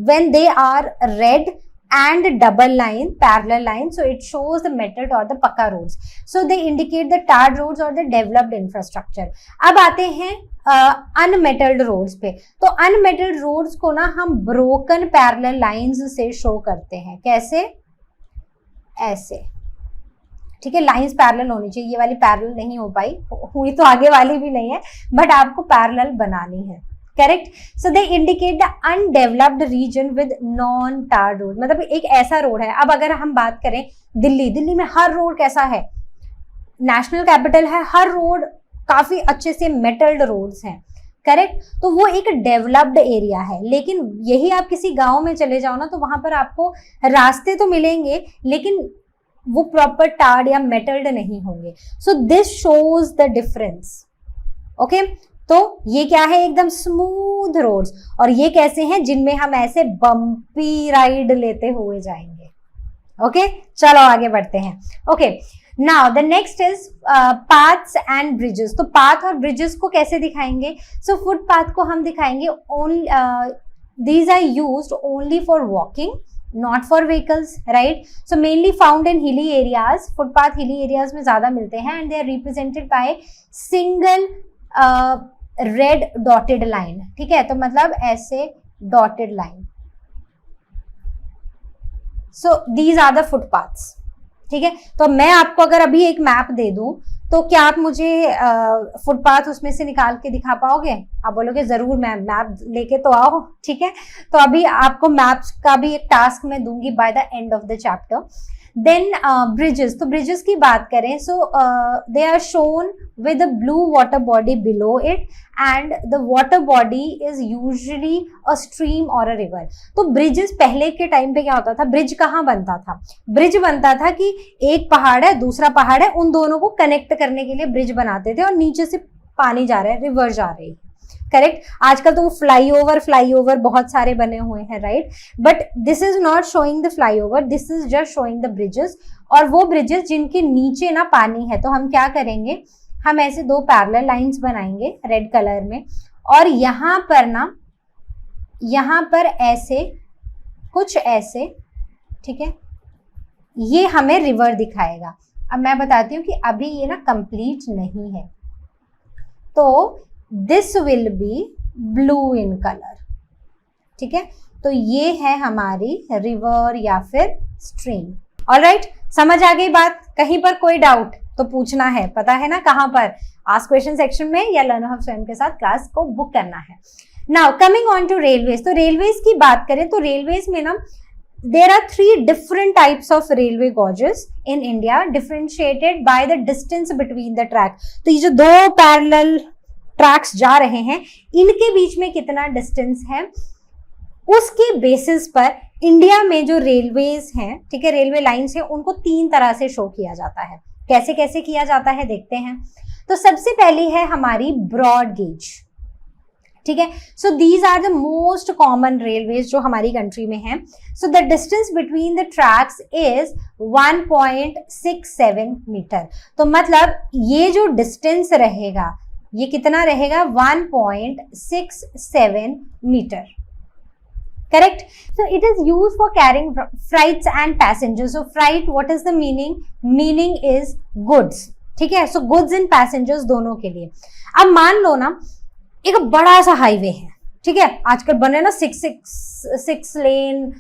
[SPEAKER 1] when they are red and double line, parallel line, so it shows the metalled or the पक्का roads. So they indicate the tarred roads or the developed infrastructure. अब आते हैं unmetalled roads पे। तो unmetalled roads को ना हम broken parallel lines से शो करते हैं। कैसे? ऐसे, ठीक है। लाइंस पैरेलल होनी चाहिए, ये वाली पैरेलल नहीं हो पाई, हुई तो आगे वाली भी नहीं है, बट आपको पैरेलल बनानी है, correct. So they indicate the undeveloped region with non tarred road. मतलब एक ऐसा रोड है, अब अगर हम बात करें दिल्ली में हर रोड कैसा है, नेशनल कैपिटल है, हर रोड काफी अच्छे से मेटल्ड रोड्स हैं, करेक्ट। तो वो एक डेवलप्ड एरिया है। लेकिन यही आप किसी गांव में चले जाओ ना, तो वहां पर आपको रास्ते तो मिलेंगे लेकिन वो प्रॉपर टार्ड या मेटल्ड नहीं होंगे। So this shows the difference, okay. तो ये क्या है, एकदम स्मूथ रोड्स, और ये कैसे हैं, जिनमें हम ऐसे बम्पी राइड लेते हुए जाएंगे, ओके। चलो आगे बढ़ते हैं, okay. Now the next is paths and bridges. तो पाथ और ब्रिजेस को कैसे दिखाएंगे? सो फुटपाथ को हम दिखाएंगे only, these are used only for walking, not for vehicles, right? So mainly found in hilly areas, footpath hilly areas में ज्यादा मिलते हैं, and they are represented by single red dotted line, ठीक है। तो मतलब ऐसे dotted line, so these are the footpaths, ठीक है। तो मैं आपको अगर अभी एक मैप दे दूं तो क्या आप मुझे फुटपाथ उसमें से निकाल के दिखा पाओगे? आप बोलोगे जरूर मैम, मैप लेके तो आओ, ठीक है। तो अभी आपको मैप्स का भी एक टास्क मैं दूंगी by the end of the chapter. Then bridges, तो ब्रिजेस की बात करें, so they are shown with a blue water body below it and the water body is usually a stream or a river। तो bridges पहले के time पे क्या होता था, ब्रिज कहाँ बनता था? ब्रिज बनता था कि एक पहाड़ है दूसरा पहाड़ है, उन दोनों को कनेक्ट करने के लिए ब्रिज बनाते थे और नीचे से पानी जा रहा है, रिवर जा रही है, करेक्ट। आजकल तो फ्लाईओवर बहुत सारे बने हुए हैं, right, but this is not showing the flyover, this is just showing the bridges. और वो ब्रिजेस जिनके नीचे ना पानी है, तो हम क्या करेंगे, हम ऐसे दो पैरेलल लाइंस बनाएंगे रेड कलर में, और यहाँ पर ना, यहाँ पर ऐसे कुछ ऐसे, ठीक है, ये हमें रिवर दिखाएगा। अब मैं बताती हूँ कि अभी ये ना कंप्लीट नहीं है, तो this will be blue in colour, ठीक है। तो ये है हमारी रिवर या फिर स्ट्रीम। ऑलराइट, समझ आ गई बात? कहीं पर कोई डाउट तो पूछना है, पता है ना कहाँ पर, आस्क क्वेश्चन सेक्शन में या लर्न हब स्वयं के साथ क्लास को बुक करना है। Now coming on to railways, तो रेलवेज की बात करें तो रेलवेज में ना there are 3 different types of railway gauges in India differentiated by the distance between the track। तो ये जो दो parallel tracks जा रहे हैं, इनके बीच में कितना डिस्टेंस है, उसके बेसिस पर इंडिया में जो रेलवेज हैं, ठीक है, रेलवे लाइंस है, उनको 3 तरह से शो किया जाता है। कैसे कैसे किया जाता है देखते हैं। तो सबसे पहली है हमारी ब्रॉड गेज, ठीक है। So these are the most common railways जो हमारी कंट्री में है। So the distance between the tracks is 1.67 metre. तो मतलब ये जो डिस्टेंस रहेगा, ये कितना रहेगा, 1.67 metre, correct। So it is used for carrying freights and passengers। So freight, what is the meaning? Meaning is goods, ठीक है। So goods and passengers दोनों के लिए। अब मान लो ना एक बड़ा सा हाईवे है, ठीक है, आजकल बने ना 6 लेन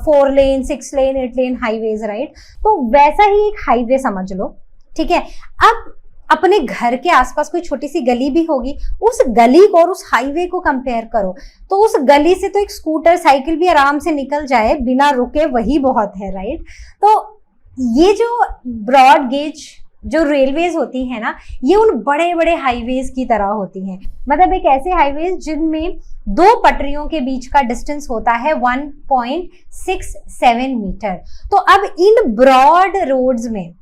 [SPEAKER 1] 4 लेन 6 लेन 8 लेन हाईवेज, राइट। तो वैसा ही एक हाईवे समझ लो, ठीक है। अब अपने घर के आसपास कोई छोटी सी गली भी होगी, उस गली को और उस हाईवे को कंपेयर करो, तो उस गली से तो एक स्कूटर साइकिल भी आराम से निकल जाए बिना रुके, वही बहुत है, राइट। तो ये जो ब्रॉड गेज जो रेलवेज होती है ना, ये उन बड़े बड़े हाईवेज की तरह होती हैं। मतलब एक ऐसे हाईवेज जिनमें 2 पटरियों के बीच का डिस्टेंस होता है 1.67 मीटर। तो अब इन ब्रॉड रोड्स में,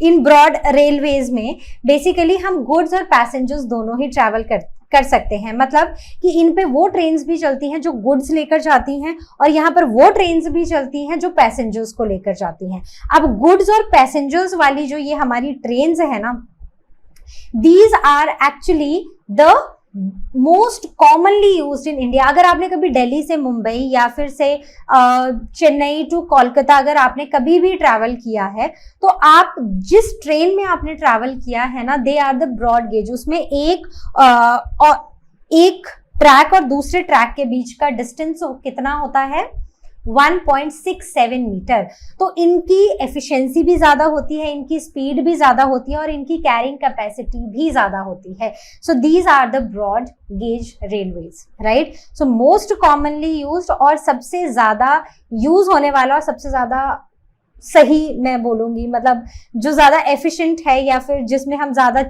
[SPEAKER 1] इन ब्रॉड रेलवेज में बेसिकली हम गुड्स और पैसेंजर्स दोनों ही ट्रैवल कर सकते हैं। मतलब कि इन पे वो ट्रेन्स भी चलती हैं जो गुड्स लेकर जाती हैं, और यहाँ पर वो ट्रेन्स भी चलती हैं जो पैसेंजर्स को लेकर जाती हैं। अब गुड्स और पैसेंजर्स वाली जो ये हमारी ट्रेन्स है ना, these are actually the most commonly used in India. अगर आपने कभी दिल्ली से मुंबई या फिर से चेन्नई टू कोलकाता अगर आपने कभी भी ट्रैवल किया है, तो आप जिस ट्रेन में आपने ट्रैवल किया है ना, they are the broad gauge. उसमें एक ट्रैक और दूसरे ट्रैक के बीच का डिस्टेंस कितना होता है, 1.67 मीटर। तो इनकी एफिशिएंसी भी ज्यादा होती है, इनकी स्पीड भी ज्यादा होती है, और इनकी कैरिंग कैपेसिटी भी ज्यादा होती है। So these are the broad gauge railways, right. So most commonly used और सबसे ज्यादा यूज होने वाला और सबसे ज्यादा सही मैं बोलूंगी, मतलब जो ज्यादा एफिशिएंट है या फिर जिसमें हम ज्यादा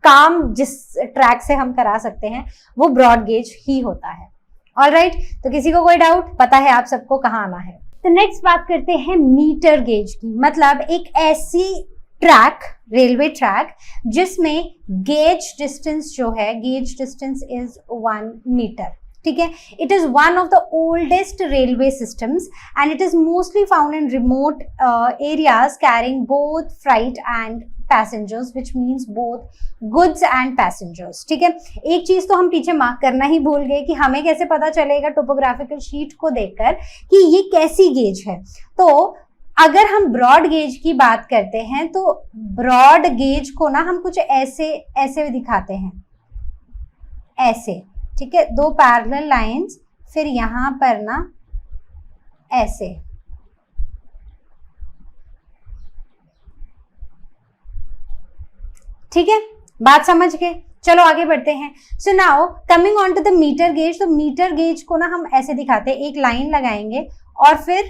[SPEAKER 1] काम जिस ट्रैक से हम करा सकते हैं, वो ब्रॉड गेज ही होता है। ऑलराइट, तो किसी को कोई डाउट, पता है आप सबको कहाँ आना है। तो नेक्स्ट बात करते हैं मीटर गेज की। मतलब एक ऐसी ट्रैक, रेलवे ट्रैक, जिसमें गेज डिस्टेंस जो है, गेज डिस्टेंस इज 1 मीटर, ठीक है। It is one of the oldest railway systems and it is mostly found in remote areas carrying both freight and passengers, which means both goods and passengers, ठीक है। एक चीज तो हम पीछे mark करना ही भूल गए कि हमें कैसे पता चलेगा टोपोग्राफिकल शीट को देखकर कि ये कैसी गेज है। तो अगर हम ब्रॉड गेज की बात करते हैं, तो ब्रॉड गेज को ना हम कुछ ऐसे ऐसे दिखाते हैं, ऐसे, ठीक है, 2 पैरेलल लाइंस, फिर यहाँ पर ना ऐसे, ठीक है, बात समझ गए? चलो आगे बढ़ते हैं। So now coming on to the metre gauge. तो मीटर गेज को ना हम ऐसे दिखाते हैं, एक लाइन लगाएंगे और फिर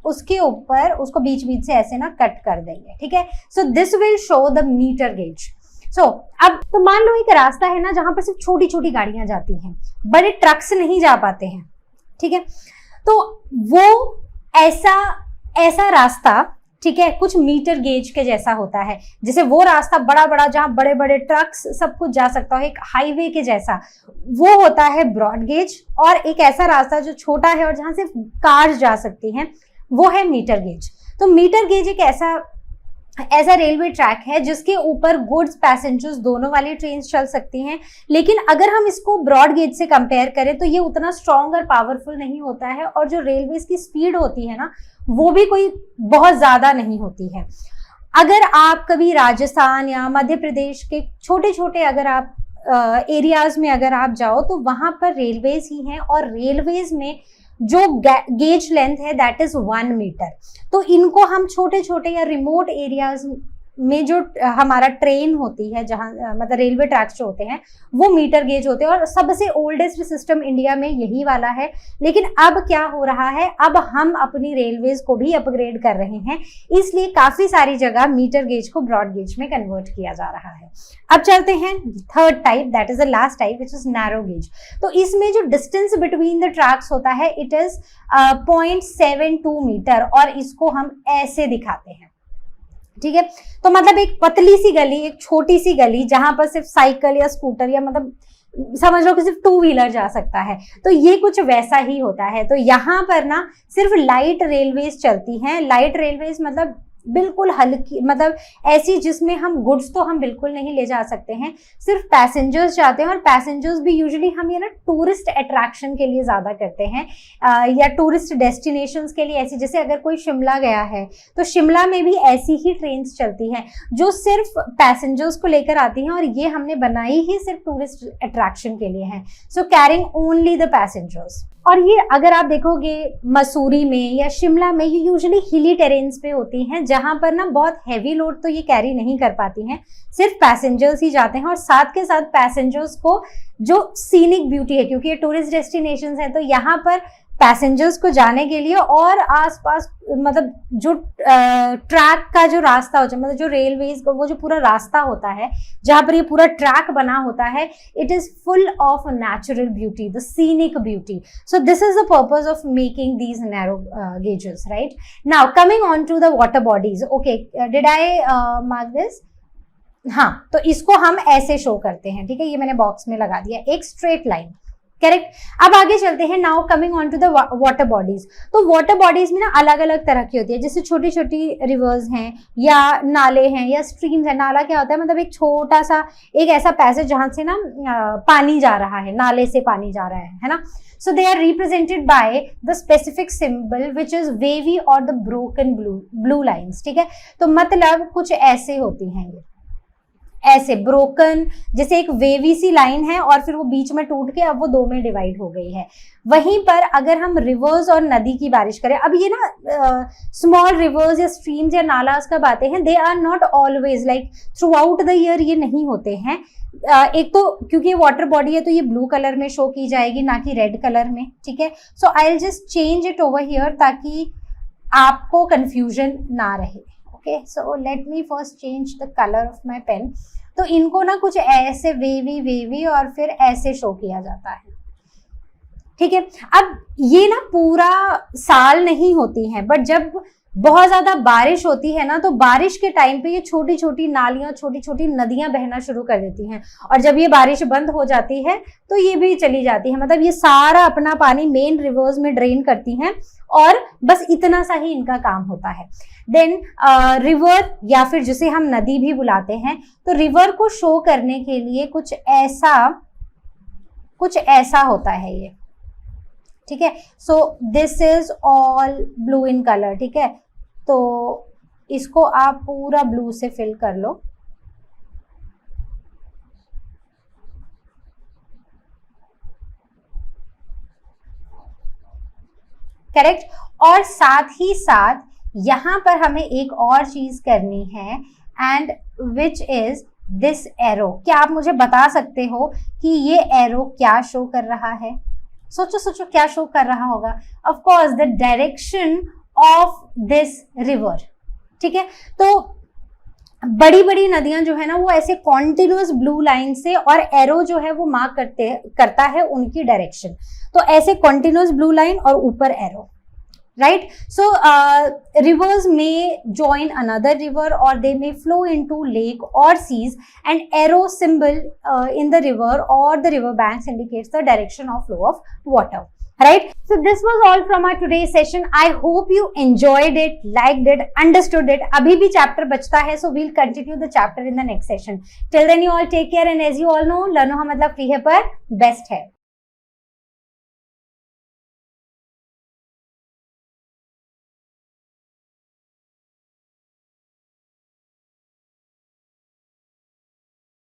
[SPEAKER 1] उसके ऊपर उसको बीच बीच से ऐसे ना कट कर देंगे, ठीक है। So this will show the metre gauge. So अब तो मान लो एक रास्ता है ना जहां पर सिर्फ छोटी छोटी गाड़ियां जाती हैं, बड़े ट्रक्स नहीं जा पाते हैं, ठीक है। तो वो ऐसा रास्ता, ठीक है, कुछ मीटर गेज के जैसा होता है। जैसे वो रास्ता बड़ा बड़ा जहां बड़े बड़े ट्रक्स सब कुछ जा सकता है, एक हाईवे के जैसा, वो होता है ब्रॉड गेज। और एक ऐसा रास्ता जो छोटा है और जहां सिर्फ कार्स जा सकती हैं, वो है मीटर गेज। तो मीटर गेज एक ऐसा रेलवे ट्रैक है जिसके ऊपर गुड्स पैसेंजर्स दोनों वाली ट्रेन चल सकती हैं। लेकिन अगर हम इसको ब्रॉड गेज से कंपेयर करें तो ये उतना स्ट्रॉन्ग और पावरफुल नहीं होता है, और जो रेलवे की स्पीड होती है ना, वो भी कोई बहुत ज्यादा नहीं होती है। अगर आप कभी राजस्थान या मध्य प्रदेश के छोटे छोटे अगर आप एरियाज में अगर आप जाओ तो वहां पर रेलवेज ही हैं, और रेलवेज में जो गेज लेंथ है दैट इज 1 मीटर। तो इनको हम छोटे छोटे या रिमोट एरियाज में जो हमारा ट्रेन होती है, जहां मतलब रेलवे ट्रैक्स जो होते हैं, वो मीटर गेज होते हैं। और सबसे ओल्डेस्ट सिस्टम इंडिया में यही वाला है। लेकिन अब क्या हो रहा है, अब हम अपनी रेलवेज को भी अपग्रेड कर रहे हैं, इसलिए काफी सारी जगह मीटर गेज को ब्रॉड गेज में कन्वर्ट किया जा रहा है। अब चलते हैं third type, that is the last type, which is narrow gauge. तो इसमें जो डिस्टेंस बिटवीन द ट्रैक्स होता है, इट इज 0.72 मीटर, और इसको हम ऐसे दिखाते हैं, ठीक है। तो मतलब एक पतली सी गली, एक छोटी सी गली जहां पर सिर्फ साइकिल या स्कूटर या मतलब समझ लो कि सिर्फ 2 व्हीलर जा सकता है, तो ये कुछ वैसा ही होता है। तो यहाँ पर ना सिर्फ लाइट रेलवेज चलती हैं। लाइट रेलवेज मतलब बिल्कुल हल्की, मतलब ऐसी जिसमें हम गुड्स तो हम बिल्कुल नहीं ले जा सकते हैं, सिर्फ पैसेंजर्स जाते हैं। और पैसेंजर्स भी यूजुअली हम ये ना टूरिस्ट अट्रैक्शन के लिए ज्यादा करते हैं, या टूरिस्ट डेस्टिनेशंस के लिए। ऐसी जैसे अगर कोई शिमला गया है तो शिमला में भी ऐसी ही ट्रेन्स चलती हैं जो सिर्फ पैसेंजर्स को लेकर आती हैं, और ये हमने बनाई ही सिर्फ टूरिस्ट अट्रैक्शन के लिए है। सो कैरिंग ओनली द पैसेंजर्स। और ये अगर आप देखोगे मसूरी में या शिमला में, ये यूजुअली हिली टेरेन्स पे होती हैं, जहां पर ना बहुत हैवी लोड तो ये कैरी नहीं कर पाती हैं, सिर्फ पैसेंजर्स ही जाते हैं। और साथ के साथ पैसेंजर्स को जो सीनिक ब्यूटी है, क्योंकि ये टूरिस्ट डेस्टिनेशंस हैं, तो यहाँ पर पैसेंजर्स को जाने के लिए और आसपास मतलब जो ट्रैक का जो रास्ता होता है, मतलब जो रेलवेज का वो जो पूरा रास्ता होता है जहां पर ये पूरा ट्रैक बना होता है, it is full of natural beauty, the scenic beauty. So this is the purpose of making these narrow gauges, right. Now coming on to the water bodies. Okay, did I mark this? हाँ, तो इसको हम ऐसे show करते हैं, ठीक है, ये मैंने बॉक्स में लगा दिया, एक स्ट्रेट लाइन, करेक्ट। अब आगे चलते हैं। Now coming on to the water bodies. तो वाटर बॉडीज में ना अलग अलग तरह की होती है, जैसे छोटी छोटी रिवर्स हैं या नाले हैं या स्ट्रीम्स हैं। नाला क्या होता है, मतलब एक छोटा सा एक ऐसा पैसेज जहां से ना पानी जा रहा है, नाले से पानी जा रहा है ना। So they are represented by the specific symbol which is wavy or the broken blue lines, ठीक है। तो मतलब कुछ ऐसे होती हैं, ये ऐसे ब्रोकन, जैसे एक वेवी सी लाइन है और फिर वो बीच में टूट के अब वो 2 में डिवाइड हो गई है। वहीं पर अगर हम रिवर्स और नदी की बारिश करें, अब ये ना स्मॉल रिवर्स या स्ट्रीम्स या नालास का बातें हैं, they are not always like throughout the year ये नहीं होते हैं। एक तो क्योंकि ये वाटर बॉडी है तो ये ब्लू कलर में शो की जाएगी, ना कि रेड कलर में, ठीक है। So I will just change it over here ताकि आपको कंफ्यूजन ना रहे। Okay, so let me first change the colour of my pen. तो इनको ना कुछ ऐसे वेवी और फिर ऐसे शो किया जाता है, ठीक है। अब ये ना पूरा साल नहीं होती है, बट जब बहुत ज्यादा बारिश होती है ना, तो बारिश के टाइम पे ये छोटी छोटी नालियां, छोटी छोटी नदियां बहना शुरू कर देती हैं। और जब ये बारिश बंद हो जाती है तो ये भी चली जाती है, मतलब ये सारा अपना पानी मेन रिवर्स में ड्रेन करती हैं, और बस इतना सा ही इनका काम होता है। देन रिवर या फिर जिसे हम नदी भी बुलाते हैं, तो रिवर को शो करने के लिए कुछ ऐसा होता है ये, ठीक है। So this is all blue in colour, ठीक है। तो इसको आप पूरा ब्लू से फिल कर लो, करेक्ट। और साथ ही साथ यहां पर हमें एक और चीज करनी है, and which is this arrow, क्या आप मुझे बता सकते हो कि ये एरो क्या शो कर रहा है? सोचो सोचो क्या शो कर रहा होगा? Of course the direction of this river. ठीक है, तो बड़ी बड़ी नदियां जो है ना वो ऐसे कॉन्टिन्यूअस ब्लू लाइन से, और एरो जो है वो मार्क करता है उनकी डायरेक्शन। तो ऐसे कॉन्टिन्यूअस ब्लू लाइन और ऊपर arrow, right? So rivers may join another river, or they may flow into lake or seas, and arrow symbol in the river or the river banks indicates the direction of flow of water, right? So this was all from our today's session. I hope you enjoyed it, liked it, understood it. abhi bhi chapter bachta hai, so we'll continue the chapter in the next session. Till then you all take care, and as you all know, learno ha matlab free hai par best hai.